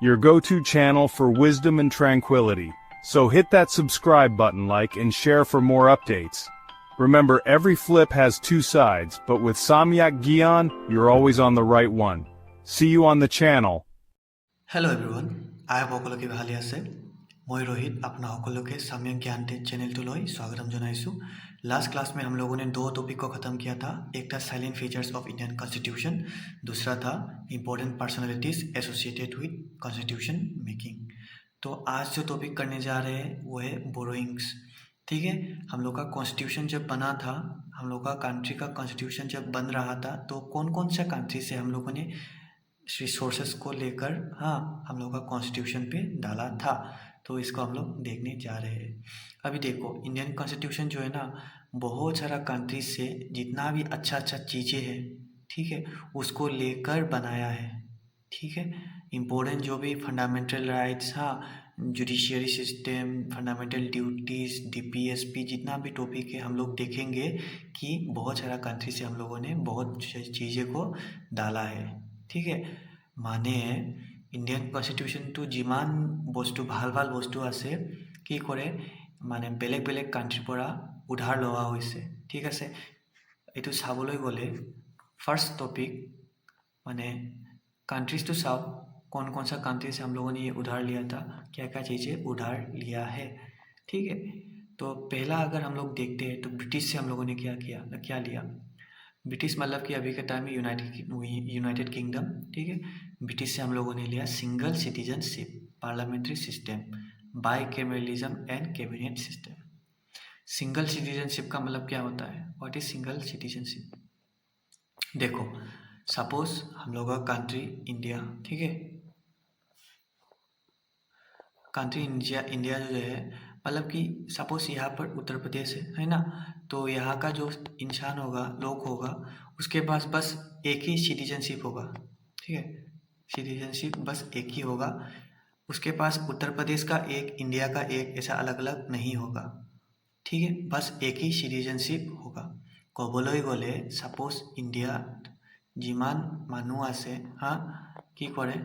your go-to channel for wisdom and tranquility. So hit that subscribe button, like, and share for more updates. Remember, every flip has two sides, but with Samyak Gyan, you're always on the right one. See you on the channel. Hello everyone, I am সকলোকে ভালে আছে। मैं रोहित अपना সকলোকে सम्यक ज्ञान channel तो लई स्वागतम जनाइसु। लास्ट क्लास में हम लोगों ने दो टॉपिक को ख़त्म किया था। एक था salient features of Indian constitution, दूसरा था important personalities associated with constitution making. तो आज जो टॉपिक करने जा रहे हैं वो है बोरोइंग्स। ठीक है, हम लोग का कॉन्स्टिट्यूशन जब बना था, हम लोग का कंट्री का कॉन्स्टिट्यूशन जब बन रहा था, तो कौन कौन सा कंट्री से हम लोगों ने रिसोर्सेस को लेकर हम लोग का कॉन्स्टिट्यूशन पे डाला था। तो इसको हम लोग देखने जा रहे हैं। अभी देखो, इंडियन कॉन्स्टिट्यूशन जो है ना, बहुत सारा कंट्रीज से जितना भी अच्छा अच्छा चीज़ें हैं, ठीक है, उसको लेकर बनाया है। ठीक है, इम्पोर्टेंट जो भी fundamental rights, judiciary system, fundamental duties, DPSP, जितना भी टॉपिक है हम लोग देखेंगे कि बहुत सारा कंट्री से हम लोगों ने बहुत चीज़ें को डाला है। ठीक है, माने ইণ্ডিয়ান কনষ্টিটিউশ্যনটো যিমান বস্তু ভাল ভাল বস্তু আছে কি কৰে, মানে বেলেগ বেলেগ কাণ্ট্ৰিৰ পৰা উধাৰ লোৱা হৈছে। ঠিক আছে, এইটো চাবলৈ গ'লে फर्स्ट टॉपिक माने कंट्रीज तो साफ कौन कौन सा कंट्री से हम लोगों ने ये उधार लिया था, क्या क्या चीज़ें उधार लिया है। ठीक है, तो पहला अगर हम लोग देखते हैं तो ब्रिटिश से हम लोगों ने क्या लिया। ब्रिटिश मतलब कि अभी के टाइम में यूनाइटेड किंगडम। ठीक है, ब्रिटिश से हम लोगों ने लिया single citizenship, parliamentary system, by cameralism and cabinet system. Single citizenship का मतलब क्या होता है, व्हाट इज सिंगल सिटीजनशिप। देखो, सपोज हम लोग का कंट्री इंडिया, ठीक है, कंट्री इंडिया जो है, मतलब कि सपोज यहाँ पर उत्तर प्रदेश है ना, तो यहाँ का जो इंसान होगा, लोग होगा, उसके पास बस एक ही सिटीजनशिप होगा। ठीक है, सिटीजनशिप बस एक ही होगा, उसके पास उत्तर प्रदेश का एक, इंडिया का एक, ऐसा अलग अलग नहीं होगा। ठीक है, बस एक ही सिटीजनशिप होगा। कबले गले सपोज इंडिया जिमान मानुह आछे, कि करे,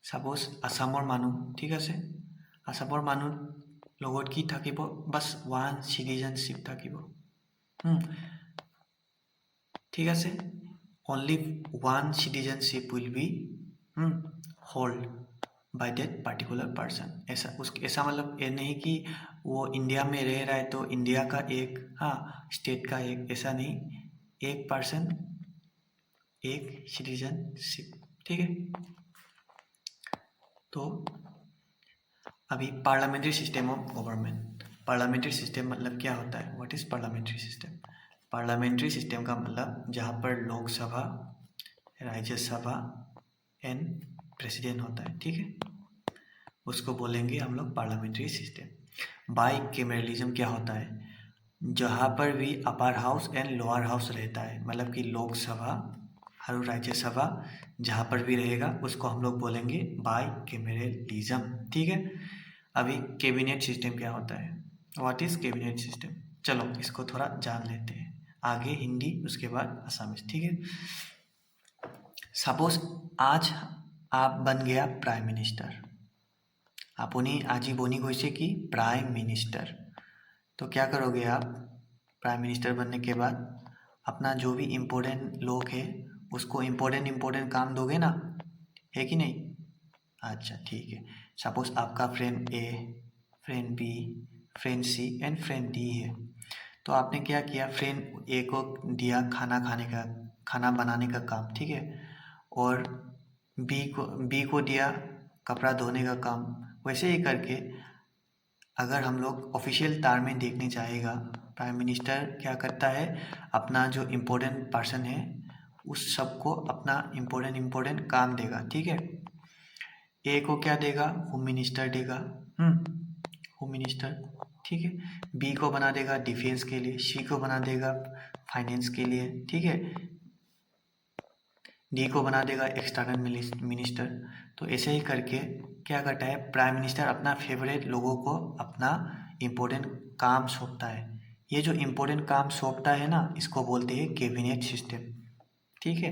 सपोज आसामर मानुह, ठीक है, आसामर मानुह लगत कि थाकिब, बस वन सिटीजनशिप थाकिब। ठीक है, only one citizenship will be hold by that particular person. ऐसा मतलब ये नहीं कि वो इंडिया में रह रहा है तो इंडिया का एक, स्टेट का एक, ऐसा नहीं, एक पर्सन एक सिटीजनशिप। ठीक है, तो अभी parliamentary system of government. Parliamentary system मतलब क्या होता है, what is parliamentary system. Parliamentary system का मतलब जहाँ पर लोकसभा, राज्यसभा एंड प्रेसिडेंट होता है। ठीक है, उसको बोलेंगे हम लोग पार्लियामेंट्री सिस्टम। बाई कैमरलिज्म क्या होता है, जहाँ पर भी upper house and lower house रहता है, मतलब कि लोकसभा और राज्यसभा जहाँ पर भी रहेगा उसको हम लोग बोलेंगे बाई कैमरलिज्म। ठीक है, अभी कैबिनेट सिस्टम क्या होता है, व्हाट इज कैबिनेट सिस्टम। चलो इसको थोड़ा जान लेते हैं, आगे हिंदी, उसके बाद असमिस। ठीक है, सपोज आज आप बन गया प्राइम मिनिस्टर, আপুনি আজি बनी गई कि प्राइम मिनिस्टर। तो क्या करोगे आप, प्राइम मिनिस्टर बनने के बाद अपना जो भी इम्पोर्टेंट लोग है उसको इम्पोर्टेंट काम दोगे ना, है कि नहीं। अच्छा ठीक है, सपोज आपका friend A, friend B, friend C and friend D है। तो आपने क्या किया, फ्रेंड ए को दिया खाना बनाने का काम, ठीक है, और बी को दिया कपड़ा धोने का काम। वैसे ही करके अगर हम लोग ऑफिशियल तार में देखने चाहेगा, प्राइम मिनिस्टर क्या करता है, अपना जो इम्पोर्टेंट पर्सन है उस सबको अपना इम्पोर्टेंट काम देगा। ठीक है, ए को क्या देगा, होम मिनिस्टर देगा, होम मिनिस्टर। ठीक है, बी को बना देगा डिफेंस के लिए, सी को बना देगा फाइनेंस के लिए, ठीक है, डी को बना देगा एक्सटर्नल मिनिस्टर। तो ऐसे ही करके क्या करता है, प्राइम मिनिस्टर अपना फेवरेट लोगों को अपना इम्पोर्टेंट काम सौंपता है। ये जो इम्पोर्टेंट काम सौंपता है ना, इसको बोलते हैं कैबिनेट सिस्टम। ठीक है,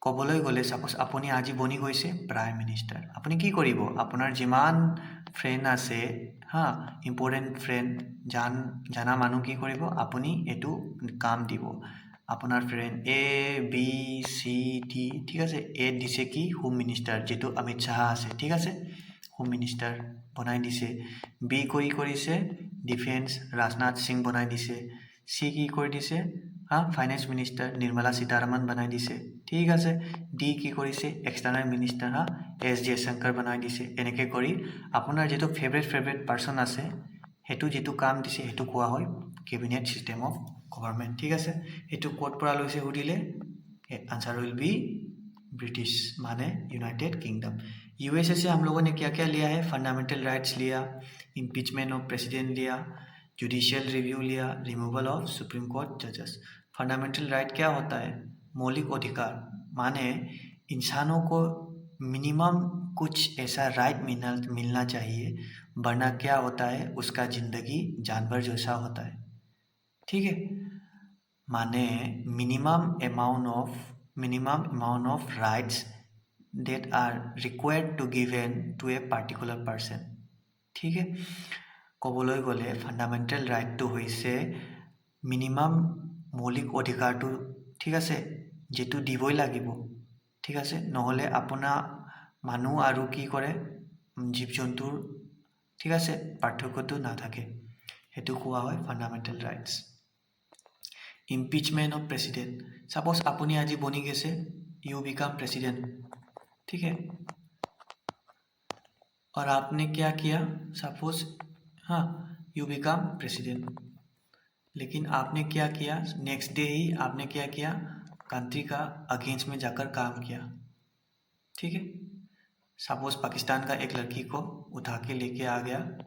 ক'বলৈ গ'লে সাপোজ আপুনি আজি বনি গৈছে প্ৰাইম মিনিষ্টাৰ আপুনি কি কৰিব আপোনাৰ যিমান ফ্ৰেণ্ড আছে হা ইম্পৰ্টেণ্ট ফ্ৰেণ্ড জানা মানুহ কি কৰিব আপুনি এইটো কাম দিব আপোনাৰ friend A B C D ঠিক আছে এ দিছে কি হোম মিনিষ্টাৰ যেটো অমিত শাহ আছে ঠিক আছে হোম মিনিষ্টাৰ বনাই দিছে বি কৰিছে ডিফেন্স ৰাজনাথ সিং বনাই দিছে সি কি কৰি দিছে হা ফাইনেন্স মিনিষ্টাৰ নিৰ্মলা সীতাৰামন বনাই দিছে ঠিক আছে ডি কি কৰিছে এক্সটাৰ্নেল মিনিষ্টাৰ হা এছ জয়শংকৰ বনাই দিছে এনেকে কৰি আপোনাৰ যেটো ফেভৰেট পাৰ্সন আছে হেতু যেটো কাম দিছে হেতু কোৱা হয় কেবিনেট সিস্টেম অফ গভर्नमेंट ঠিক আছে হেতু কোড পৰা লৈছে হুদিলে आंसर विल बी ब्रिटिश माने यूनाइटेड किंगडम यूएसए से हम लोगों ने क्या क्या लिया है फंडामेंटल राइट्स लिया इम्पीचमेंट ऑफ प्रेसिडेंट लिया जुडिशियल रिव्यू लिया रिमूवल ऑफ सुप्रीम कोर्ट जजेस फंडामेंटल राइट क्या होता है मौलिक अधिकार माने इंसानों को मिनिमम कुछ ऐसा राइट मिलना चाहिए वरना क्या होता है उसका जिंदगी जानवर जैसा होता है ठीक है माने minimum amount of rights that are required to given to a particular person ठीक है ক'বলৈ গ'লে ফান্ডামেন্টাল ৰাইটটো হৈছে মিনিমাম মৌলিক অধিকাৰটো ঠিক আছে যেটো দিবই লাগিব ঠিক আছে নহলে আপোনা মানুহ আৰু কি কৰে জীৱ জন্তুৰ ঠিক আছে পাৰ্থক্যটো না থাকে হেতু কোৱা হয় fundamental rights impeachment of president suppose আপুনি আজি বনি গেছে यू बिकम प्रेसिडेंट ठीक है और आपने क्या किया सपोज हाँ यू बिकम प्रेसिडेंट लेकिन आपने क्या किया नेक्स्ट डे ही आपने क्या किया कंट्री का अगेंस्ट में जाकर काम किया ठीक है सपोज पाकिस्तान का एक लड़की को उठा के लेके आ गया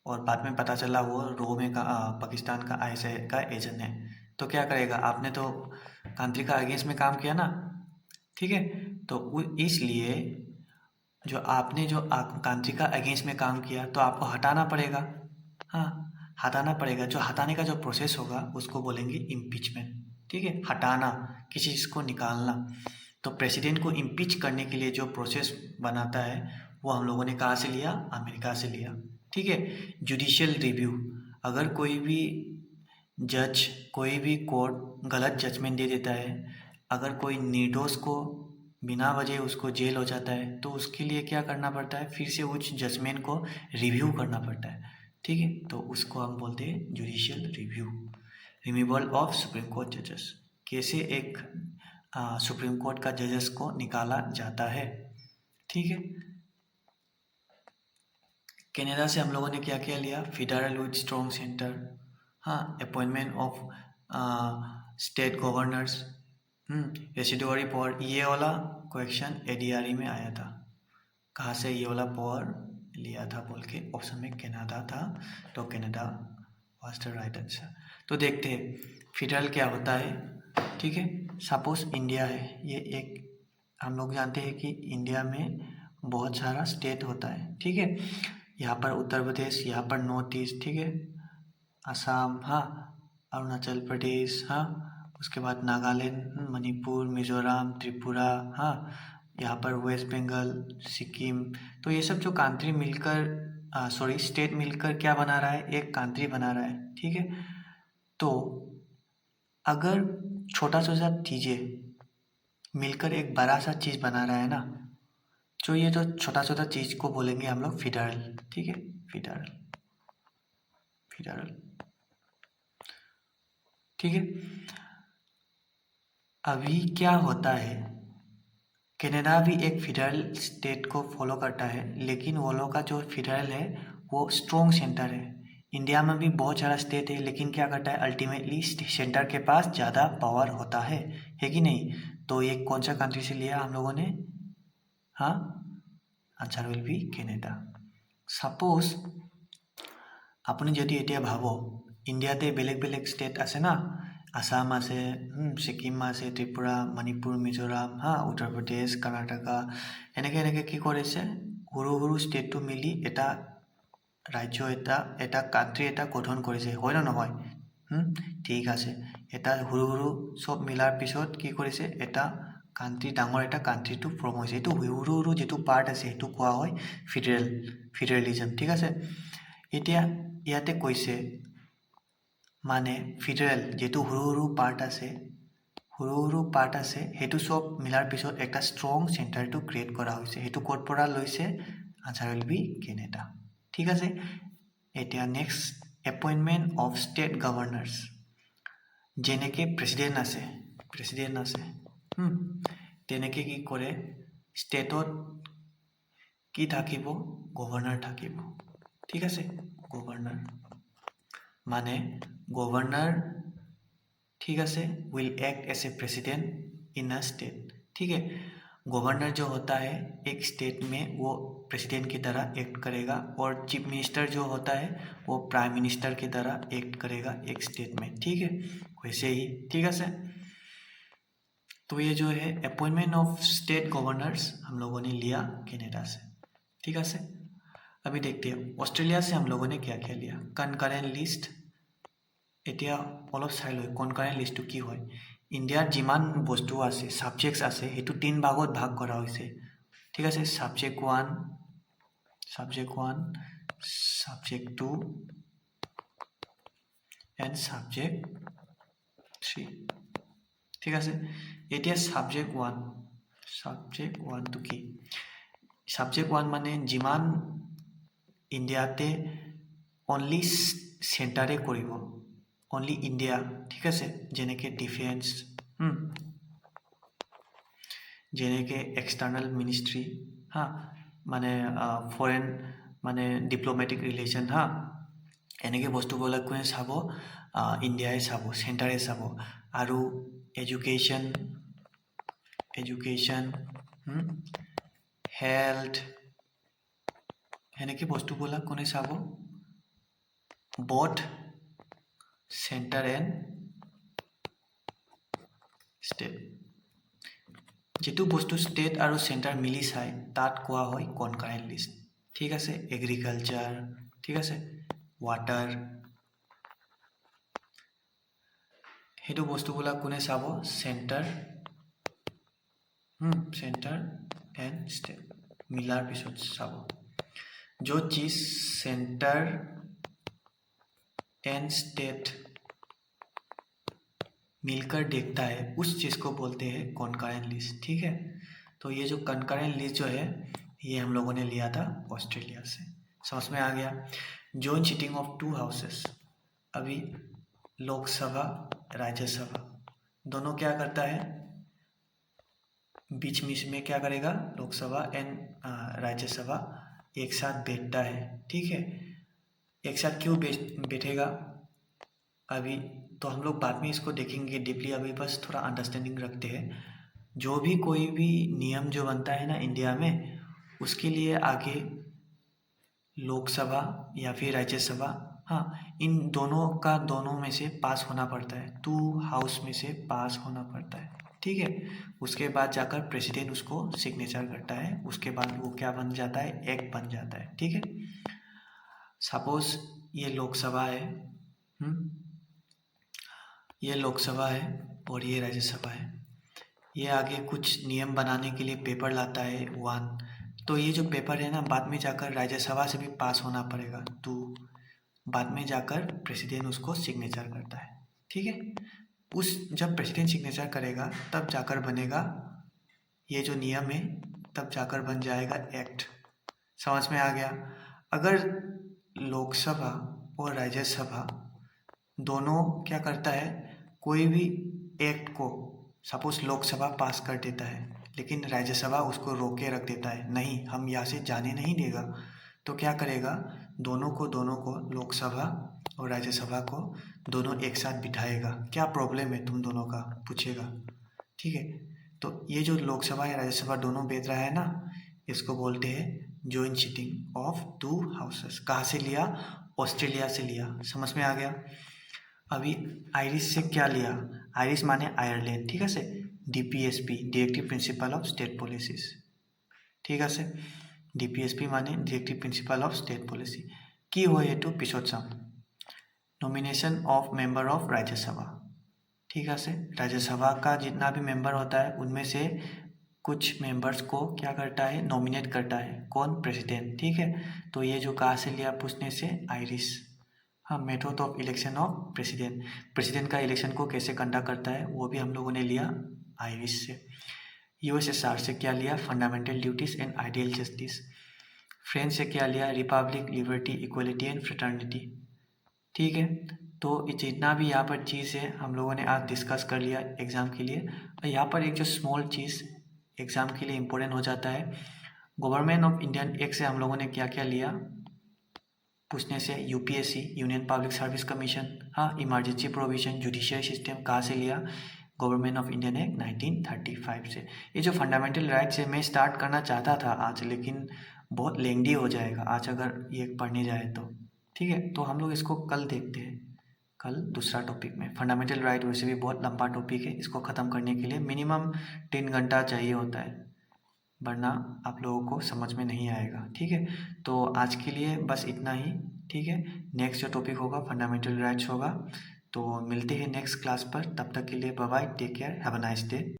और बाद में पता चला वो रोमे का पाकिस्तान का आईएसआई का एजेंट है तो क्या करेगा आपने तो कंट्री का अगेंस्ट में काम किया ना ठीक है तो इसलिए जो आपने जो कंट्री का अगेंस्ट में काम किया तो आपको हटाना पड़ेगा हाँ हटाना पड़ेगा जो हटाने का जो प्रोसेस होगा उसको बोलेंगे इम्पीचमेंट ठीक है हटाना किसी चीज़ को निकालना तो प्रेसिडेंट को इम्पीच करने के लिए जो प्रोसेस बनाता है वो हम लोगों ने कहाँ से लिया अमेरिका से लिया ठीक है जुडिशियल रिव्यू अगर कोई भी जज कोई भी कोर्ट गलत जजमेंट दे देता है अगर कोई निर्दोष को बिना वजह उसको जेल हो जाता है तो उसके लिए क्या करना पड़ता है फिर से उस जजमेंट को रिव्यू करना पड़ता है ठीक है तो उसको हम बोलते हैं judicial review removal of supreme court जजेस कैसे एक सुप्रीम कोर्ट का जजेस को निकाला जाता है ठीक है कनाडा से हम लोगों ने क्या क्या लिया फेडरल विद स्ट्रॉन्ग सेंटर हाँ appointment of state governors residuary power ये वाला क्वेश्चन एडीआरई में आया था कहाँ से ये वाला पावर लिया था बोल के ऑप्शन में कनाडा था तो Canada was the right answer तो देखते हैं फेडरल क्या होता है ठीक है सपोज इंडिया है ये एक हम लोग जानते हैं कि इंडिया में बहुत सारा स्टेट होता है ठीक है यहाँ पर उत्तर प्रदेश यहाँ पर नॉर्थ ईस्ट ठीक है असम हाँ अरुणाचल प्रदेश हाँ उसके बाद नागालैंड मणिपुर मिजोरम त्रिपुरा हाँ यहाँ पर वेस्ट बंगाल सिक्किम तो ये सब जो कंट्री मिलकर स्टेट मिलकर क्या बना रहा है एक कंट्री बना रहा है ठीक है तो अगर छोटा छोटा चीज़ें मिलकर एक बड़ा सा चीज़ बना रहा है ना जो ये जो छोटा छोटा चीज़ को बोलेंगे हम लोग फेडरल ठीक है फेडरल ठीक है अभी क्या होता है कनाडा भी एक फेडरल स्टेट को फॉलो करता है लेकिन वो लोग का जो फेडरल है वो स्ट्रॉन्ग सेंटर है इंडिया में भी बहुत सारा स्टेट है लेकिन क्या करता है अल्टीमेटली सेंटर के पास ज़्यादा पावर होता है कि नहीं तो ये कौन सा कंट्री से लिया हम लोगों ने हाँ answer will be Canada suppose আপুনি যদি এতিয়া ভাব ইণ্ডিয়াতে বেলেগ বেলেগ ষ্টেট আছে না আসাম আছে সিকিম আছে ত্ৰিপুৰা মণিপুৰ মিজোৰাম হা উত্তৰ প্ৰদেশ কৰ্ণাটকা এনেকৈ কি কৰিছে সৰু সৰু ষ্টেটটো মিলি এটা ৰাজ্য এটা কাণ্ট্ৰি এটা গঠন কৰিছে হয় না নহয় ঠিক আছে এটা সৰু সৰু সব মিলাৰ পিছত কি কৰিছে এটা কাণ্ট্ৰি ডাঙৰ এটা কাণ্ট্ৰিটো ফৰ্ম হৈছে এইটো সৰু সৰু যিটো পাৰ্ট আছে সেইটো কোৱা হয় ফেডাৰেলিজম ঠিক আছে এতিয়া ইয়াতে কৈছে মানে ফেডাৰেল যিটো সৰু সৰু পাৰ্ট আছে সেইটো সব মিলাৰ পিছত একটা ষ্ট্ৰং চেণ্টাৰটো ক্ৰিয়েট কৰা হৈছে সেইটো ক'ৰ পৰা লৈছে আনসাৰ উইল বি কেনেডা ঠিক আছে এতিয়া নেক্সট এপইণ্টমেণ্ট অফ ষ্টেট গভৰ্ণৰ্ছ যেনেকৈ প্ৰেছিডেণ্ট আছে তেনেকৈ কি কৰে ষ্টেটত কি থাকিব গভৰ্ণৰ থাকিব ঠিক আছে গভৰ্ণৰ মানে गवर्नर ठीक है will act as a president in a state ठीक है गवर्नर जो होता है एक स्टेट में वो प्रेसिडेंट की तरह एक्ट करेगा और चीफ मिनिस्टर जो होता है वो प्राइम मिनिस्टर की तरह एक्ट करेगा एक स्टेट में ठीक है वैसे ही ठीक है सर तो ये जो है अपॉइंटमेंट ऑफ स्टेट गवर्नर्स हम लोगों ने लिया कनाडा से ठीक है सर अभी देखते हैं ऑस्ट्रेलिया से हम लोगों ने क्या क्या लिया कनकरेंट लिस्ट এতিয়া অলপ চাই লৈ কনকাৰেন্ট লিষ্টটো কি হয় ইণ্ডিয়াৰ যিমান বস্তু আছে সাবজেক্টস আছে হেতু তিন ভাগত ভাগ কৰা হৈছে ঠিক আছে সাবজেক্ট 1 সাবজেক্ট 2 এন্ড সাবজেক্ট 3 ঠিক আছে এতিয়া সাবজেক্ট 1 তো কি সাবজেক্ট 1 মানে যিমান ইণ্ডিয়াতে অনলি সেন্টারে কৰিব only India ठीक है जेनेके डिफेंस जेनेके एक्सटर्नल मिनिस्ट्री हाँ माने फरेन माने डिप्लोमेटिक रिलेशन हाँ एनेके बस्तुबोला कोने चाबो इंडियाए चाबो सेंटारे चाबो आरु एजुकेशन हेल्थ एनेके बस्तुबोला कोने चाबो बोथ सेंटर एंड स्टेट जेतु बस्तु स्टेट और सेंटर मिली चाय तात कोआ होय कनकारेंट लिस्ट ठीक है एग्रीकालचार ठीक है वाटर हेतु बस्तुबोला कोने चाबो सेंटर एंड स्टेट मिलार पिছত चाबो जो चीज सेंटर एंड स्टेट मिलकर देखता है उस चीज़ को बोलते हैं कॉन्करेंट लिस्ट ठीक है तो ये जो कॉन्करेंट लिस्ट जो है ये हम लोगों ने लिया था ऑस्ट्रेलिया से समझ में आ गया जॉइंट सीटिंग ऑफ 2 हाउसेस अभी लोकसभा राज्यसभा दोनों क्या करता है बीच में क्या करेगा लोकसभा एंड राज्यसभा एक साथ बैठता है ठीक है एक साथ क्यों बैठेगा अभी तो हम लोग बाद में इसको देखेंगे डीपली अभी बस थोड़ा अंडरस्टैंडिंग रखते हैं जो भी कोई भी नियम जो बनता है ना इंडिया में उसके लिए आगे लोकसभा या फिर राज्यसभा हाँ इन दोनों में से पास होना पड़ता है 2 हाउस में से पास होना पड़ता है ठीक है उसके बाद जाकर प्रेसिडेंट उसको सिग्नेचर करता है उसके बाद वो क्या बन जाता है एक्ट बन जाता है ठीक है सपोज ये लोकसभा है ये लोकसभा है और ये राज्यसभा है ये आगे कुछ नियम बनाने के लिए पेपर लाता है 1 तो ये जो पेपर है ना बाद में जाकर राज्यसभा से भी पास होना पड़ेगा 2 बाद में जाकर प्रेसिडेंट उसको सिग्नेचर करता है ठीक है जब प्रेसिडेंट सिग्नेचर करेगा तब जाकर बनेगा ये जो नियम है तब जाकर बन जाएगा एक्ट समझ में आ गया अगर लोकसभा और राज्यसभा दोनों क्या करता है कोई भी एक्ट को सपोज लोकसभा पास कर देता है लेकिन राज्यसभा उसको रोक के रख देता है नहीं हम यहाँ से जाने नहीं देगा तो क्या करेगा दोनों को लोकसभा और राज्यसभा को दोनों एक साथ बिठाएगा क्या प्रॉब्लम है तुम दोनों का पूछेगा ठीक है तो ये जो लोकसभा या राज्यसभा दोनों बैठ रहा है ना इसको बोलते हैं जॉइंट सीटिंग ऑफ 2 हाउसेस कहाँ से लिया ऑस्ट्रेलिया से लिया समझ में आ गया अभी आयरिश से क्या लिया आयरिश माने आयरलैंड ठीक है DPSP directive principle of state policies ठीक है DPSP माने directive principle of state policy की हो ये तो पिछोत साम nomination of member of Rajya Sabha ठीक है से राज्यसभा का जितना भी मेंबर होता है उनमें से कुछ मेंबर्स को क्या करता है, नॉमिनेट करता है। कौन? प्रेसिडेंट। ठीक है, तो ये जो कहाँ से लिया पूछने से, आयरिश। हाँ, method of election of president, president का इलेक्शन को कैसे कंडक्ट करता है वो भी हम लोगों ने लिया आयरिश से। यूएसएसआर से क्या लिया? Fundamental duties and ideal justice. French से क्या लिया? Republic, liberty, equality and fraternity. ठीक है, तो ये जितना भी यहाँ पर चीज़ है हम लोगों ने आज डिस्कस कर लिया एग्ज़ाम के लिए। और यहाँ पर एक जो स्मॉल चीज़ एग्ज़ाम के लिए इम्पोर्टेंट हो जाता है, गवर्नमेंट ऑफ इंडियन एक्ट से हम लोगों ने क्या क्या लिया पूछने से, UPSC, union public service commission. हाँ, इमरजेंसी प्रोविजन, जुडिशियल सिस्टम कहाँ से लिया? गवर्नमेंट ऑफ इंडियन एक्ट 1935 से। ये जो फंडामेंटल राइट्स है मैं स्टार्ट करना चाहता था आज, लेकिन बहुत लेंदी हो जाएगा आज अगर ये पढ़ने जाए तो। ठीक है, तो हम लोग इसको कल देखते हैं, कल दूसरा टॉपिक में। फंडामेंटल राइट वैसे भी बहुत लंबा टॉपिक है, इसको ख़त्म करने के लिए मिनिमम 3 घंटा चाहिए होता है, वरना आप लोगों को समझ में नहीं आएगा। ठीक है, तो आज के लिए बस इतना ही। ठीक है, नेक्स्ट जो टॉपिक होगा फंडामेंटल राइट्स होगा, तो मिलते हैं नेक्स्ट क्लास पर। तब तक के लिए bye bye, take care, have a nice day.